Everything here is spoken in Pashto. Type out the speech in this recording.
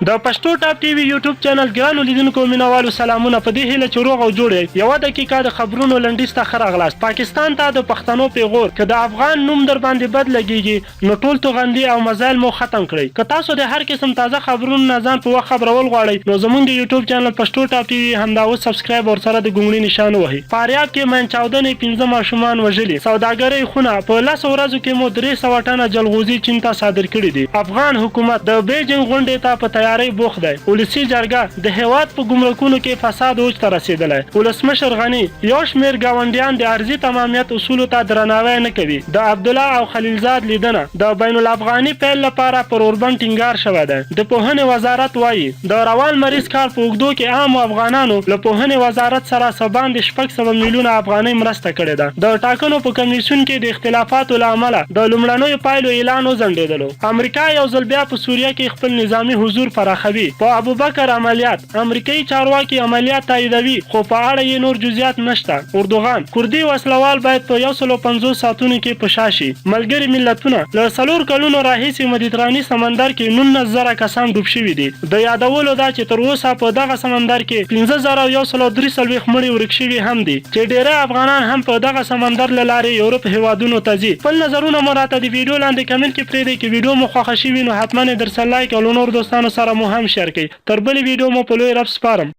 د پښتو ټاپ ټي وي یوټیوب چینل ګرانو لیدونکو مینوالو سلامونه. په دې هیله چې روغ او جوړ یې. یوه دقیقه د خبرونو لنډیز ته ښه راغلاست. پاکستان ته د پښتنو پیغور که د افغان نوم در باندې بد لګیږي نو ټول توغندي او مزایل مو ختم کړئ. که تاسو د هر قسم تازه خبرونو نه ځان په وخت خبرول غواړئ نو زموږ د یوټیوب چینل پښتو ټاپ ټي وي همدا اوس سبسکرایب او سره د ګونګړي نشان ووهئ. فاریاب کې من چاودنې 15 ماشومان وژلي. سوداګرۍ خونه په 10 ورځو کې مو 300 ټنه جلغوزي چین ته صادر کړي دي. افغان حکومت د بیجینګ غونډې ته په تیاری بوخت دی. ولسي جرګه د هیواد په ګمرکونو کې فساد اوج ته رسیدلی. ولسمشر غني یو شمېر ګاونډیان د ارضي تمامیت اصولو ته درناوی نه کوي. د عبدالله او خلیلزاد لیدنه د بین الافغاني پیل لپاره پر اوربند ټینګار شوی دی. د پوهنې وزارت وایي د روان مریض کال په اوږدو کې عامو افغانانو له پوهنې وزارت سره څه باندې 600 میلیونه افغانۍ مرسته کړې ده. د ټاکنو په کمیسیون کې د اختلافاتو له امله د لومړنیو پایلو اعلان وځنډېدلو. امریکا یو ځل بیا په سوریه کې خپل نظامي حضور پراخوي. په ابوبکر عملیات امریکایي چارواکي عملیات تاییدوي خو په اړه یې نور جزئیات نشته. اردوغان کردي وسلوال باید په 150 ساعتونو کې په شا شي. ملګري ملتونه له 4 کلونو راهیسې مدیتراني سمندر کې 19,000 کسان ډوب شوي دي. د یادولو دا چې تر اوسه په دغه سمندر کې 15,143 مړي ورک شوي هم دي چې ډیری افغانان هم په دغه سمندر له لارې یورپ هیوادونو ته ځي. خپل نظرونه مو راته د ویډیو لاندې کمنټ کې پرېږدئ. که ویډیو مو خوښه شوي نو حتما یې درسره لایک او له نورو دوستانو سره مو هم شیر کړئ. تر بلې ویډیو مو په لوی رب سپارم.